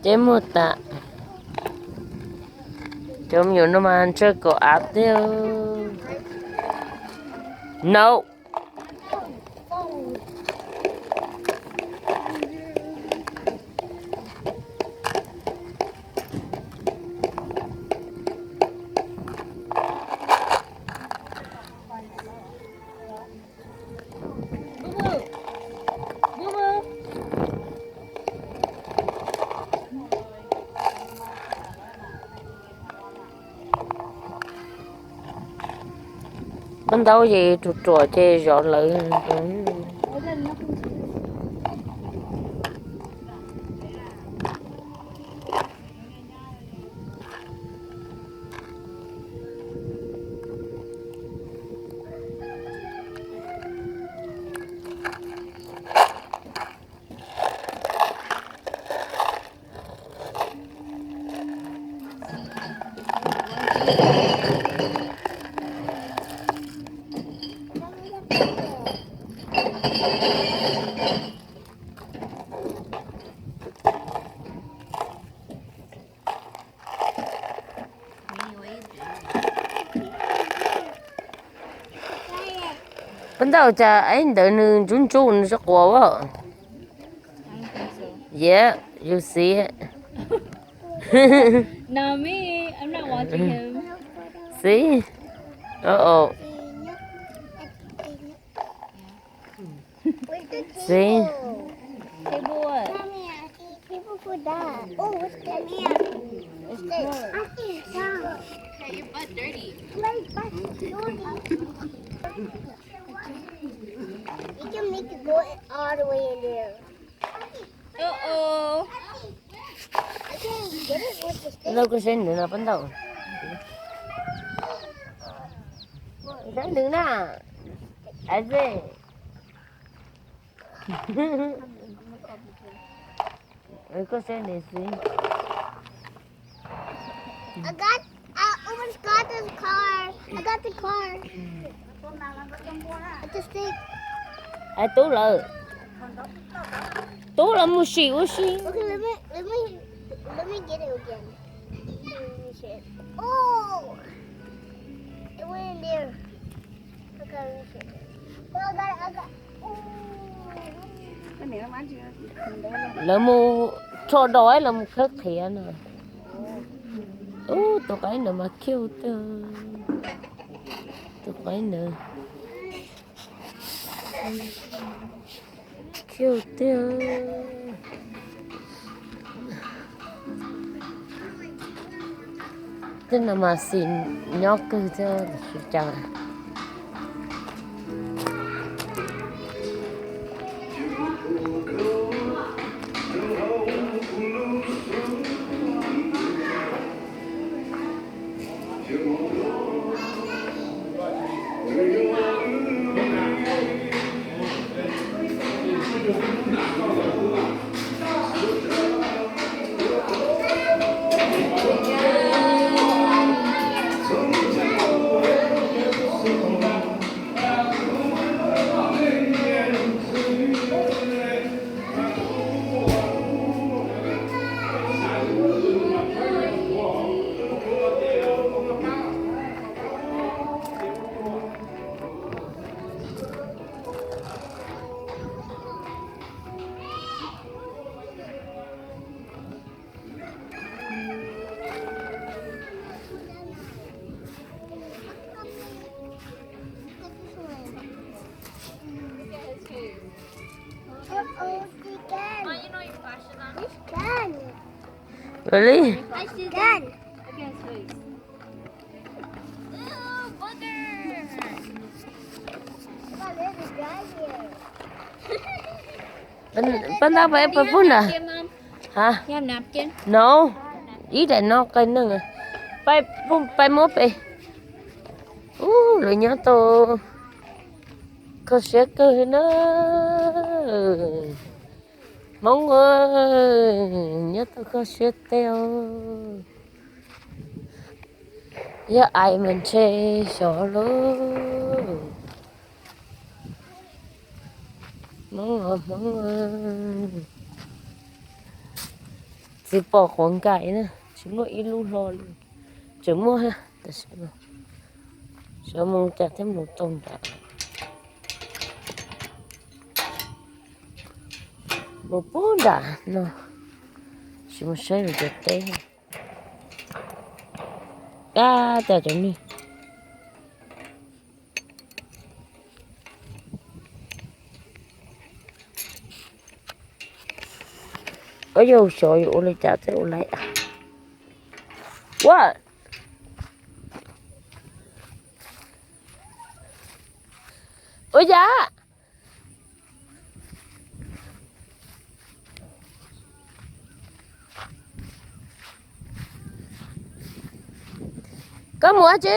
재밌다. 좀 요놈한 저거 앞대요. No. Ban đầu gì tụt trò chê rõ lợi. Ban đầu cha ấy đợi nương chun chun rất quá quá. Yeah, you see it. No, me. I'm not watching him. See? Uh-oh. See? Table what? Table for that. Oh, what's that? What's that? Hey, your butt dirty. You can make it go all the way in there. Uh-oh. I can't get it with the stick. Đâu có sen nữa là ban đầu. Sen nữa nè. Ai thế? Có sen này xí. I almost got this car. I got the car. It's a stick. Ai tú lợ. Tú là mua xíu xí. Okay, let me get it again. Let me see it. Oh, it went in there. Okay, let me see it. Oh, I got. Oh. Là mua cho đói là một khất thiện rồi. Tụi cái nữa mà kêu tụi cái nữa kêu tiêu tên là mà xin nhóc cứ cho chào. Oh, she can. You know your flashes on? She can. Really? I see Can. Look at his face. Ew, booger. Oh, there's a guy here. Ban đầu phải phải phun à? Napkin, Mom? Hả? You have napkin? No. Ý là nó cái nữa. Phải phun phải mốt đi. Rồi nhớ tôi có sẽ cười nó mong ơi nhớ tôi có sẽ teo nhớ ai mình chê sợ lắm món ngon. Chỉ bỏ khoảng cải nữa, chỉ mua ít luôn rồi, chỉ mua ha, để xem. Sợ mong chặt thêm một tuần đã. Một bún đã, nó. Chỉ một xe rồi chặt té. Chả chuẩn đi. Ôi dồi trời ơi, lấy chả thế, lấy à. What? Ôi dạ. Có mua chị.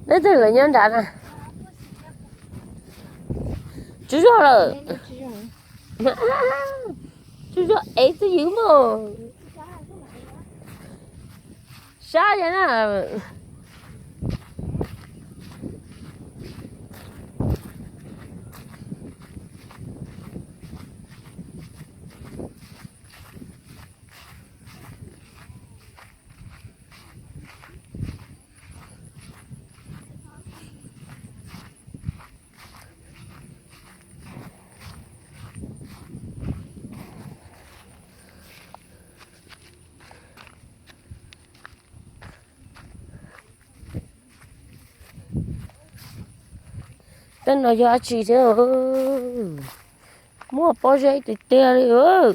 Đấy từ là nhân đạn à. Chú cho rồi. Chú cho ấy tôi dữ mà. Sao vậy nè. Tên nó giá trị thế ơi. Mua bao giấy thì tiền đi ơi.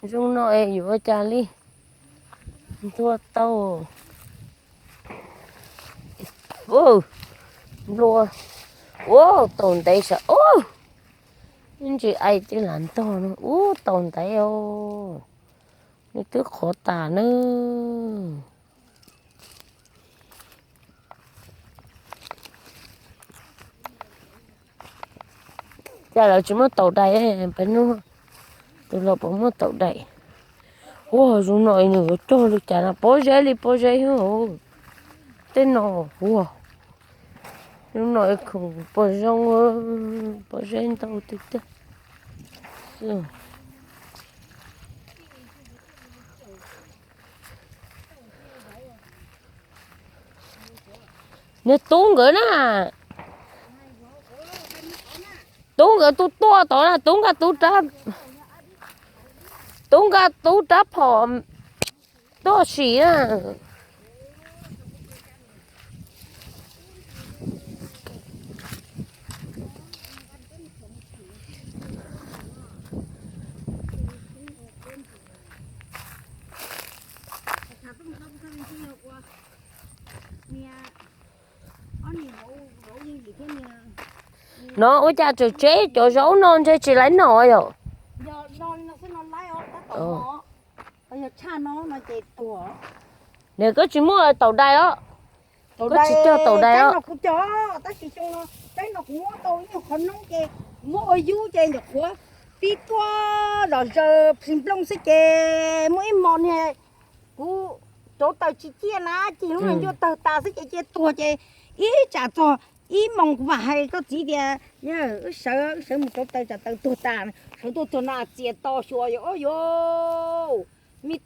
Dùng nó ấy vô trả đi. Thua tàu. Ô. Lùa. Ô, tồn tay sợ. Ô. Nhưng chị ai chứ làm to nữa. Ô, tồn tay ô. Nó tức khó tả nữa. Chả là chúng nó tàu đầy ấy, bên nó. Tôi là bóng nó tàu đầy. Wow, dùng nội nữa cho được chả là bó giấy hả. Tên nó, wow. Dùng nội không bó giấy tàu tích tích. Nè tốn gửi nè. Tốn gửi tôi to tỏ là tốn cả tôi tráp. Tốn cả tôi tráp họ. To xỉ à. Nó ôi cha chỗ chế chỗ giấu non chơi chỉ lấy nồi rồi. Nếu có chỉ mua tàu đài đó. Có chỉ cho tàu đài đó. Nó cũng cho, ta chỉ cho nó, cái nó cũng mua tàu nhưng không nóng kì, mua ở dưới trên được quá. Đi qua rồi giờ phim lông sẽ kì, mỗi món này, cú chỗ tàu chỉ chia lá, chỉ lúc này cho tàu ta sẽ chia tua kì, ý chả cho. Ý mong của bà hay có chỉ để nhớ sợ một chỗ tàu chả tàu tua ta, sợ tôi cho nó chia to xua yo yo, mi